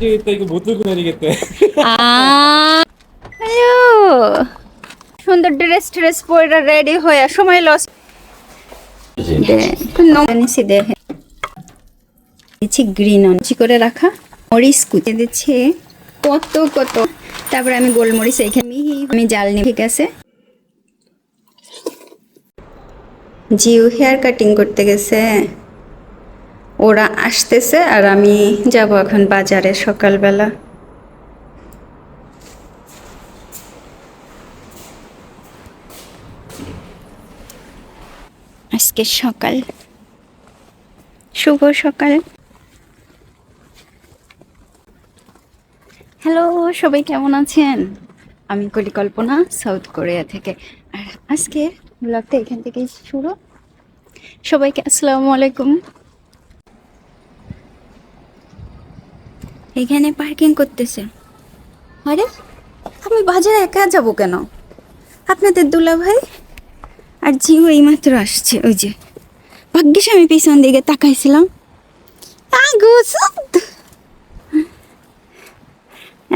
되겠다. 이거 못 들고 다니겠대. Hello সুন্দর dress পরে ready হয়ে সময় লস নিছি দেখে দিচ্ছি গ্রিন অনচি করে রাখা মরিচ কুচে দিচ্ছে কত কত তারপরে আমি গোলমরিচ এইখানে মিহি আমি জাল নিই ঠিক আছে জিও হেয়ার কাটিং করতে গেছে ওরা আসতেছে আর আমি যাব এখন বাজারে সকালবেলা আজকে সকাল শুভ সকাল হ্যালো সবাই কেমন আছেন আমি কল্পনা সাউথ কোরিয়া থেকে আর আজকে ব্লগটা এখান থেকেই শুরু সবাইকে আসসালামু আলাইকুম এখানে পার্কিং করতেছে আরে আমি বাজারে একা যাব কেন আপনাদের দুলা ভাই আর জিও এইমাত্র আসছে ওই যে ভাগ্যিস আমি পিছন দিকে তাকাইছিলাম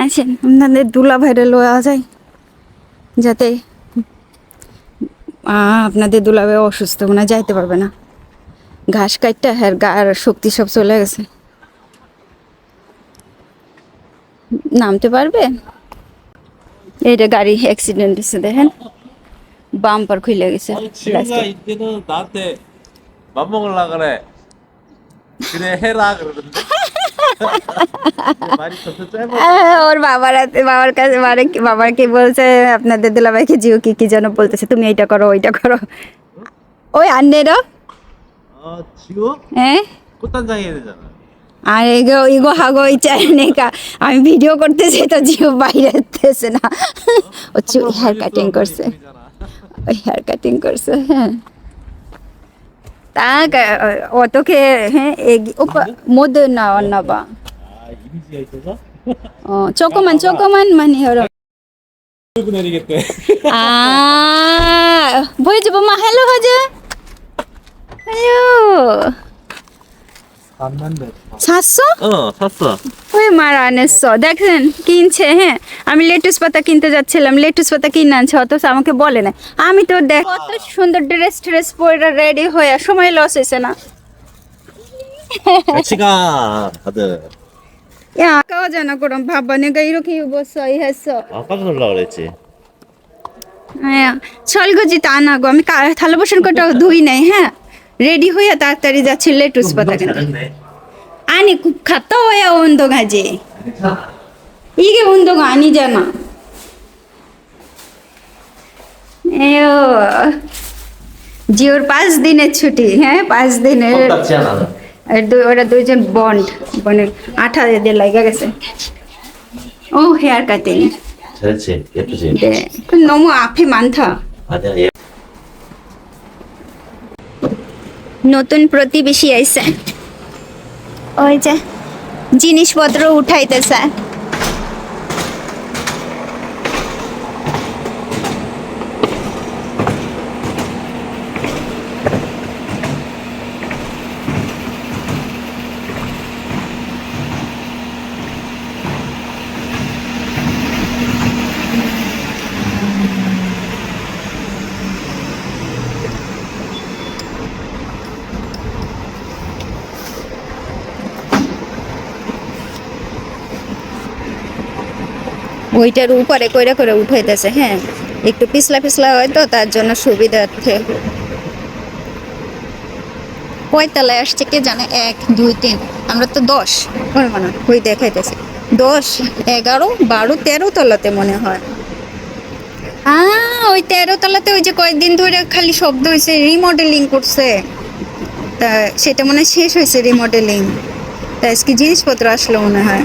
আছেন আপনাদের দুলা ভাইরে লওয়া যায় যাতে আপনাদের দুলা ভাই অসুস্থ মনে যাইতে পারবে না ঘাস কাটটা হ্যাঁ গার শক্তি সব চলে গেছে নামতে পারবে এইটা গাড়ি অ্যাক্সিডেন্ট হয়েছে দেখেন বাম্পার খুলে গেছে 지우가 이때는 나한테 맘먹으려 그래. 그래 해라 그러는데. 말이 좀 짧아. ওর বাবাকে বলছে আপনাদের দুলাভাইকে জিও কি যেন বলতেছে তুমি এইটা করো ওইটা করো ওই আন্নেরও 지우? হ্যাঁ 꽃단장 해야 되잖아. আর ইগো হাগো এই চাইনে আমি ভিডিও করতেছি তো জিও বাইরে আসতেছে না ও হেয়ার কাটিং করছে ওই হেয়ার কাটিং করছে হ্যাঁ তা অতকে হ্যাঁ মধ্যে না অন্নবা 이미지가 있어서 조그만 많이 열어 들고 다니겠대. 보여줘 봐 헬로 하자 헬로 샀어? 샀어. ওই মার আনেছো দেখেন কিনছে হ্যাঁ আমি লেটুস পাতা কিনতে যাচ্ছিলাম লেটুস পাতা কিনে আনছে অথচ আমাকে বলে না আমি তো দেখ কত সুন্দর ড্রেস পরে রেডি হয়ে সময় লস হয়েছে না 같이 가 다들. 야 아까워잖아 그럼 봐봐 내가 이렇게 입었어 이했어 깜짝 놀라 그랬지. 설거지도 안 하고 আমি থালা বাসন কটা ধুই নাই হ্যাঁ রেডি হয়ে তাড়াতাড়ি যাচ্ছি লেটুস পাতা কিনতে 아니 갔다 와야 운동하지 이게 운동 아니잖아 에요 জিওর 5 দিনের ছুটি হ্যাঁ 5 দিনের 같지 않아. আর ওরা দুইজন বনের 18 দিন লাগা গেছে ও হেয়ার কাটিং 잘했지. 예쁘지. 네 너무 앞이 많다 아니야 예. নতুন প্রতিবেশী আইছে ওই যে জিনিসপত্র উঠাইতেছে ওইটার উপরে কইরা করে উঠাইতেছে হ্যাঁ একটু পিছলা হয় তো তার জন্য সুবিধার্থে কয়তলায় আসছে কে জানে 1 2 3 আমরা তো 10 বলবো না ওই দেখাইতেছে 10 11 12 13 তলাতে মনে হয় ওই 13 তলাতে ওই যে কয়েকদিন ধরে খালি শব্দ হয়েছে রিমডেলিং করছে তা সেটা মনে হয় শেষ হয়েছে রিমডেলিং তা আজকে জিনিসপত্র আসলো মনে হয়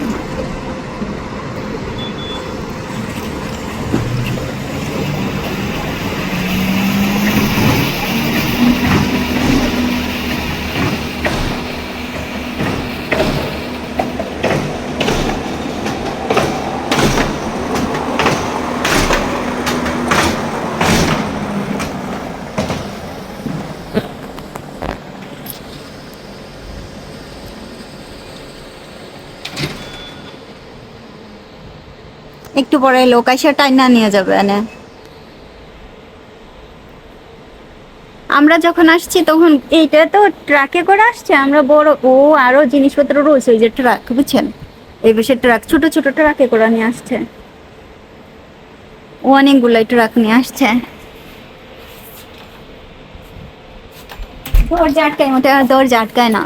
একটু পরে লোক এসে টাইনা নিয়ে যাবে এনে। আমরা যখন আসছি তখন এইটা তো ট্রাকে করে আসছে, আমরা বড় ও আরো জিনিসপত্র রয়েছে ওই যে ট্রাক, বুঝছেন, এই বেশি ট্রাক ছোট ছোট ট্রাকে করে নিয়ে আসছে, ও অনেকগুলাই ট্রাক নিয়ে আসছে। দরজা আটকায় মতো, দরজা আটকায় না।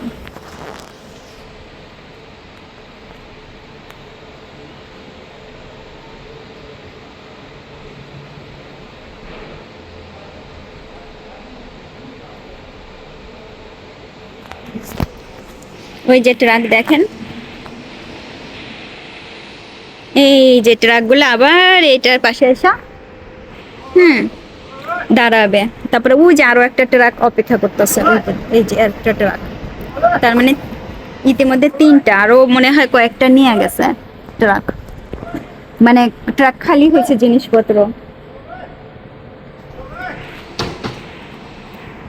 ওই যে ট্রাক দেখেন, এই যে ট্রাকগুলো আবার এটার পাশে এসে দাঁড়াবে, তারপরে ওই যে আরো একটা ট্রাক অপেক্ষা করতেছে, এই যে একটা ট্রাক, তার মানে ইতিমধ্যে তিনটা, আরো মনে হয় কয়েকটা নিয়ে গেছে ট্রাক, মানে ট্রাক খালি হয়েছে জিনিসপত্র।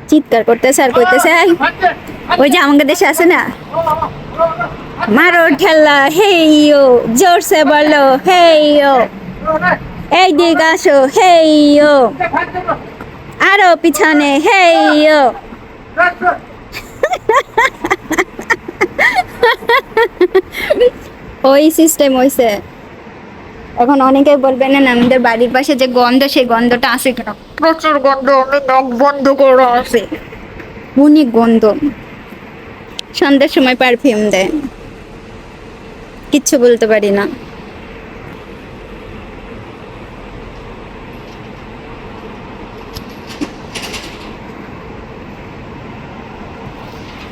চিৎকার করতেছে আর কইতেছে, ওই যে আমাদের দেশে আছে না, মারো ঠেলা হেইও, জোরসে বলো হেইও, এই দিক আসো হেইও, আরো পিছনে হেইও। ওই সিস্টেম হইছে। এখন অনেকে বলবেন না আমাদের বাড়ির পাশে যে গন্ধ, সেই গন্ধটা আসে কেন, প্রচুর গন্ধ, আমি নখ বন্ধ করে আছে, অনেক গন্ধ। সন্ধ্যার সময় পারফিউম দেয়, কিচ্ছু বলতে পারি না।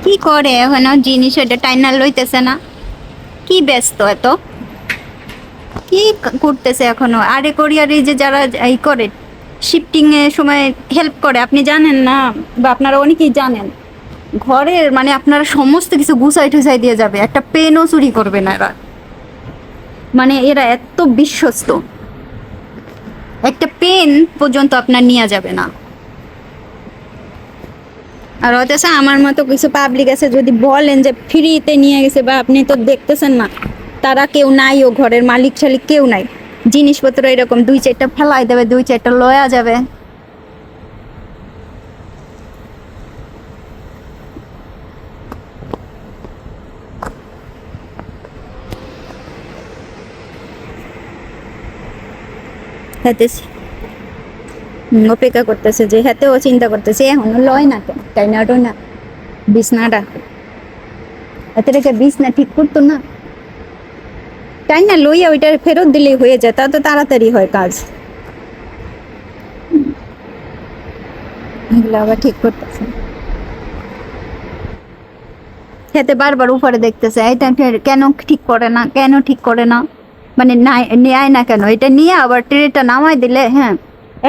কি করে এখনো জিনিস ওইটা টাইনা লইতেছে না, কি ব্যস্ত এত, কি করতেছে এখনো? আরে কোরিয়ারে যে যারা এই করে শিফটিং এর সময় হেল্প করে, আপনি জানেন না, বা আপনারা অনেকেই জানেন, ঘরের মানে আপনারা সমস্ত কিছু গুছাই টুসাই দিয়ে যাবে, একটা পেনও চুরি করবে না এরা, মানে এরা এত বিশ্বস্ত, একটা পেন পর্যন্ত আপনার নিয়ে যাবে না। আর অথচ আমার মতো কিছু পাবলিক আছে, যদি বলেন যে ফ্রিতে নিয়ে গেছে, বা আপনি তো দেখতেছেন না, তারা কেউ নাই, ও ঘরের মালিক শালিক কেউ নাই, জিনিসপত্র এরকম দুই চারটা ফেলাই দেবে, দুই চারটা লয়া যাবে। হাতে অপেক্ষা করতেছে, যে হাতে ও চিন্তা করতেছে এখনো লয় না কেন, তাই না, ওটা না বিছনাটা এত রেখে বিছনা ঠিক করতো না, তাই না, লইয়া ওইটা ফেরত দিলেই হয়ে যায়, তা তো তাড়াতাড়ি হয় কাজ। এগুলো আবার ঠিক করতেছে, খেতে বারবার উপরে দেখতেছে, এটা কেন ঠিক করে না, কেন ঠিক করে না, মানে নেয় না কেন, এটা নিয়ে আবার ট্রেটা নামাই দিলে, হ্যাঁ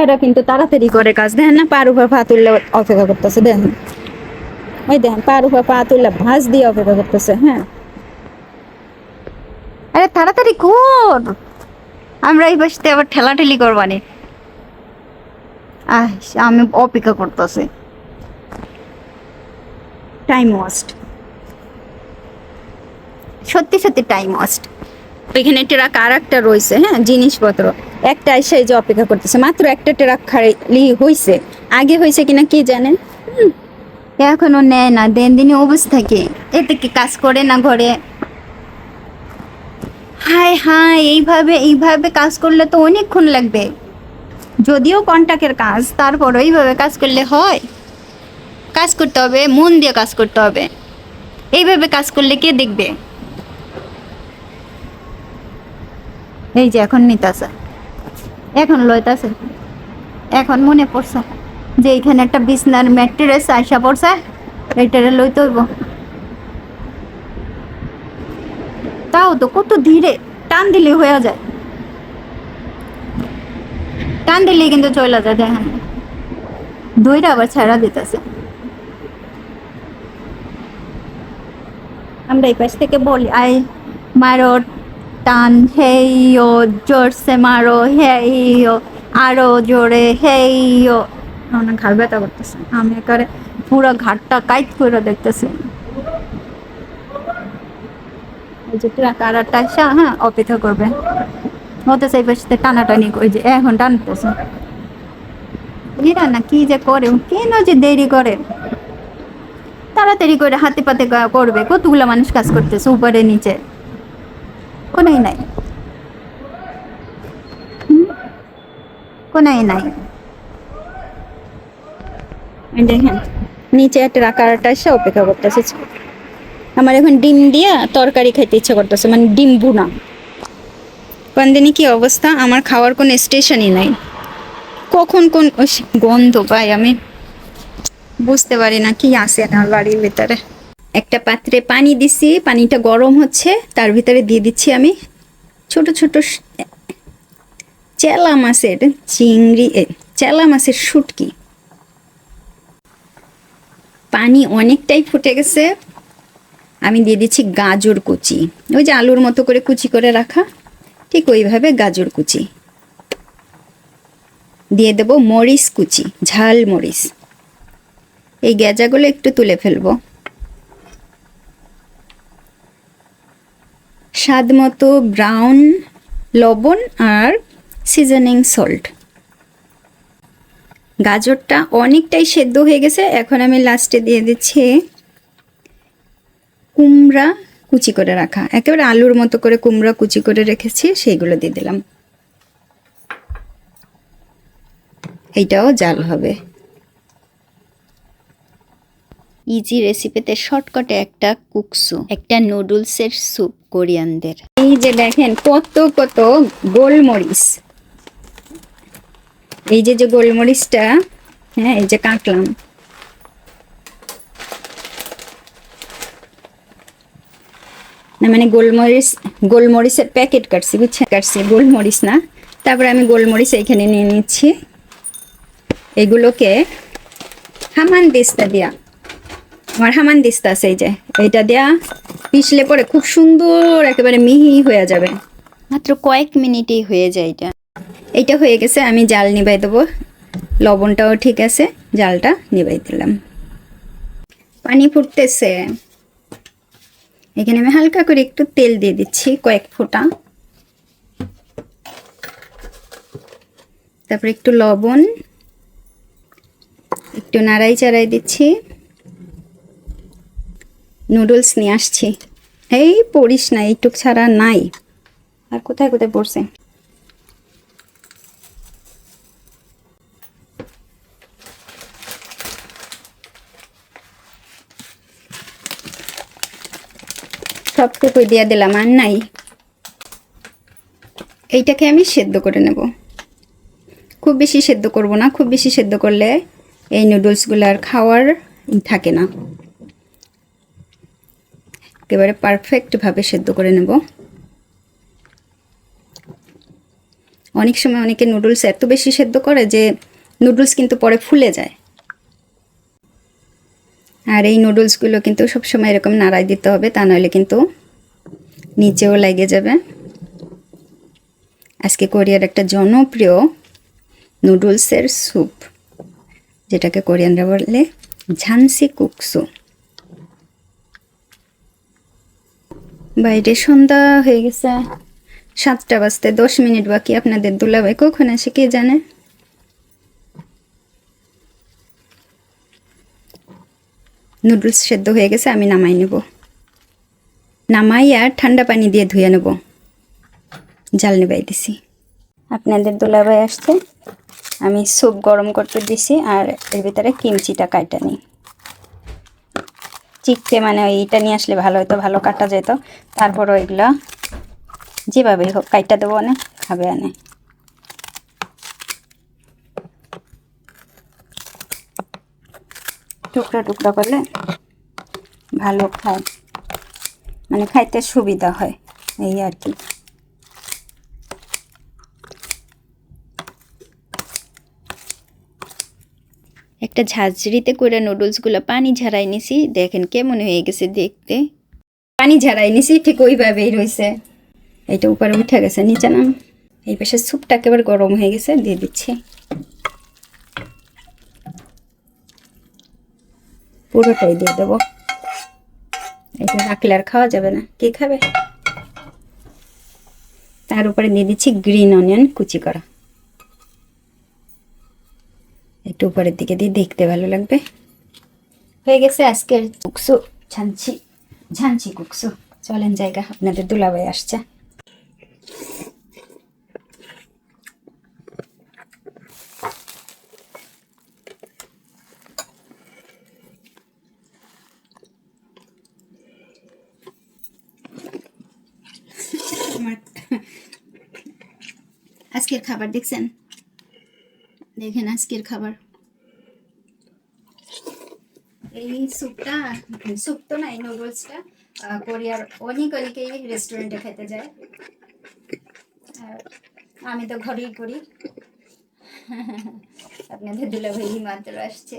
এরা কিন্তু তাড়াতাড়ি করে কাজ। দেখেন না, পার উপর পা তুললে অপেক্ষা করতেছে, দেখেন ওই দেখেন পার উপর পা তুললে ভাঁজ দিয়ে অপেক্ষা করতেছে। হ্যাঁ, আরে তাড়াতাড়ি কর, আমরা এই বসতে আবার ঠেলাঠেলি করবানি। আমি অপেক্ষা করতেছি, টাইম ওয়েস্ট, সত্যি সত্যি টাইম ওয়েস্ট। ওইখানে ট্রাক আর একটা রয়েছে, হ্যাঁ জিনিসপত্র, একটা এসে যে অপেক্ষা করতেছে, মাত্র একটা ট্রাক খালি হয়েছে, আগে হয়েছে কিনা কি জানেন, এখনো নেয় না, দিন দিনে অবস্থা কি, এতে কি কাজ করে না ঘরে, হায় হায়, এইভাবে এইভাবে কাজ করলে তো অনেকক্ষণ লাগবে, যদিও কন্ট্রাক্টের কাজ, তারপরও এইভাবে কাজ করলে হয়, কাজ করতে হবে, মন দিয়ে কাজ করতে হবে, এইভাবে কাজ করলে কে দেখবে। এই যে এখন নিতাছে, এখন লইতাছে, এখন মনে পড়ছে যে এইখানে একটা বিছনার ম্যাট্রেস আইসা পড়ছে, এইটারে লইতে হইব, তাও তো কত ধীরে, টান দিলে হয়ে যায়, টান দিলে কিন্তু চলে যায়, দেখেন দইটা আবার ছাড়া দিতেছে। আমরা এই পাশ থেকে বলি, আই মারো টান, হেইও জোরসে মারো, হেইও আরো জোরে, হেইও, অনেক ঘাড় ব্যথা করতেছে, আমি একারে পুরো ঘাটটা কাইট করে দেখতেছি। এই যে ট্রাক আর একটা আসা, হ্যাঁ অপেক্ষা করবে, হতে চাই পাশে টানাটানি ওই যে এখন টানতেছে এরা না কি যে করে কেন যে দেরি করে তাড়াতাড়ি করে হাতে পাতে করবে কতগুলো মানুষ কাজ করতেছে উপরে নিচে কোনাই নাই কোনাই নাই দেখেন নিচে একটা রাখাটা এসে অপেক্ষা করতেছে আমার এখন ডিম দিয়া তরকারি খাইতে ইচ্ছা করতেছে মানে ডিম ভুনা কোনদিনই কি অবস্থা আমার খাওয়ার কোনো স্টেশনই নাই কখন কোন গন্ধ পাই আমি বুঝতে পারি না কি আছে আমার বাড়ির ভিতরে একটা পাত্রে পানি দিছি পানিটা গরম হচ্ছে তার ভিতরে দিয়ে দিচ্ছি আমি ছোট ছোট চেলা মাছের চিংড়ি চেলা মাছের শুটকি পানি অনেকটাই ফুটে গেছে আমি দিয়ে দিচ্ছি গাজর কুচি ওই যে আলুর মতো করে কুচি করে রাখা ঠিক ওইভাবে গাজর কুচি দিয়ে দেব মরিচ কুচি ঝাল মরিচ এই গেজাগুলো একটু তুলে ফেলবো স্বাদ মতো ব্রাউন লবণ আর সিজনিং সল্ট গাজরটা অনেকটাই সেদ্ধ হয়ে গেছে এখন আমি লাস্টে দিয়ে দিচ্ছি কুমড়া কুচি করে রাখা একেবারে আলুর মতো করে কুমড়া কুচি করে রেখেছি সেইগুলো দিয়ে দিলাম এইটাও জাল হবে ইজি রেসিপিতে শর্টকাটে একটা কুকসু একটা নুডলসের স্যুপ কোরিয়ানদের এই যে দেখেন কত কত গোলমরিচ এই যে যে গোলমরিচটা হ্যাঁ এই যে কাটলাম না মানে গোলমরিচের প্যাকেট কাটছি বুঝছেন কাটছি গোলমরিচ না তারপরে আমি গোলমরিচ এইখানে নিয়ে নিচ্ছি এগুলোকে হামান দিস্তা দিয়া আমার হামান দিস্তা আছে এই যে এইটা দেয়া পিষলে পরে খুব সুন্দর একেবারে মিহি হয়ে যাবে মাত্র কয়েক মিনিটেই হয়ে যায় এইটা হয়ে গেছে আমি জাল নিবাই দেবো লবণটাও ঠিক আছে জালটা নিবাই দিলাম পানি ফুটতেছে এখানে আমি হালকা করে একটু তেল দিয়ে দিচ্ছি কয়েক ফোঁটা তারপর একটু লবণ একটু নাড়াই চাড়াই দিচ্ছি নুডলস নিয়ে আসছি এই পড়িস না এইটুক ছাড়া নাই আর কোথায় কোথায় পড়ছে সবটুকু দিয়ে দিলাম আর নাই এইটাকে আমি সেদ্ধ করে নেব খুব বেশি সেদ্ধ করব না খুব বেশি সেদ্ধ করলে এই নুডলসগুলো আর খাওয়ার থাকে না একেবারে পারফেক্টভাবে সেদ্ধ করে নেব অনেক সময় অনেকে নুডলস এত বেশি সেদ্ধ করে যে নুডলস কিন্তু পরে ফুলে যায় আর এই নুডলসগুলো কিন্তু সবসময় এরকম নাড়াই দিতে হবে তা নইলে কিন্তু নিচেও লেগে যাবে আজকে কোরিয়ার একটা জনপ্রিয় নুডলসের স্যুপ যেটাকে কোরিয়ানরা বলে ঝানসি কুকসু বাইরে সন্ধ্যা হয়ে গেছে 7টা বাজতে 10 মিনিট বাকি আপনাদের দুলাভাই কখন আসে কে জানে নুডলস সেদ্ধ হয়ে গেছে আমি নামাই নেব নামাই আর ঠান্ডা পানি দিয়ে ধুয়ে নেব জাল নিবাই দিছি আপনাদের দুলাভাই আসছে আমি স্যুপ গরম করতে দিছি আর এর ভিতরে কিমচিটা কাটা নিই চিকতে মানে এইটা নিয়ে আসলে ভালো হতো ভালো কাটা যেত তারপর ওইগুলা যেভাবেই হোক কাইটা দেবো না খাবে আনে টুকরা টুকরা করলে ভালো খায় মানে খাইতে সুবিধা হয় এই আর কি একটা ঝাঁঝরিতে করে নুডলসগুলো পানি ঝাড়াই নিছি দেখেন কেমন হয়ে গেছে দেখতে পানি ঝাড়াই নিছি ঠিক ওইভাবেই রয়েছে এইটা উপরে উঠে গেছে নিচে নাম এই পাশে স্যুপটা একেবারে গরম হয়ে গেছে দিয়ে দিচ্ছি পুরোটাই দিয়ে দেবো এটা রাখলে আর খাওয়া যাবে না কে খাবে তার উপরে দিয়ে দিচ্ছি গ্রিন অনিয়ন কুচি করা, একটু উপরের দিকে দিয়ে দেখতে ভালো লাগবে। হয়ে গেছে আজকের কুকসু, ঝাঞ্চি ঝাঞ্চি কুকসু। চলেন জায়গা, আপনাদের দুলাভাই আসছে। আজকের খাবার দেখছেন, দেখেন আজকের খাবার। এই স্যুপটা, স্যুপ তো না, এই নুডলসটা কোরিয়ার অনেকেই রেস্টুরেন্টে খেতে যায়, আর আমি তো ঘরেই করি। আপনাদের দুলাভাই মাত্র আসছে।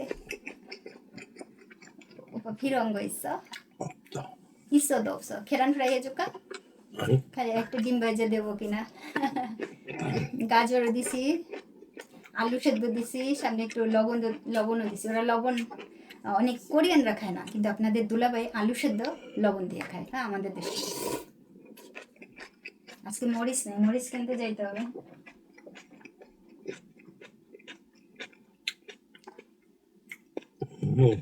오빠 필요한 거 있어? 없다. 있어도 없어. 계란 프라이 해줄까? 아니? খালি একটা ডিম ভেজে দেবো কিনা। গাজর দিছি, আলু সেদ্ধ দিছি, সামনে একটু লবণও দিছি। ওরা লবণ অনেক কোরিয়ানরা খায় না, কিন্তু আপনাদের দুলাভাই আলু সেদ্ধ লবণ দিয়ে খায়। হ্যাঁ, আমাদের দেশে আজকে মরিচ নেই, মরিচ কিনতে যাইতে হবে। 응.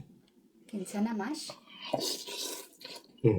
괜찮아 맛? 응.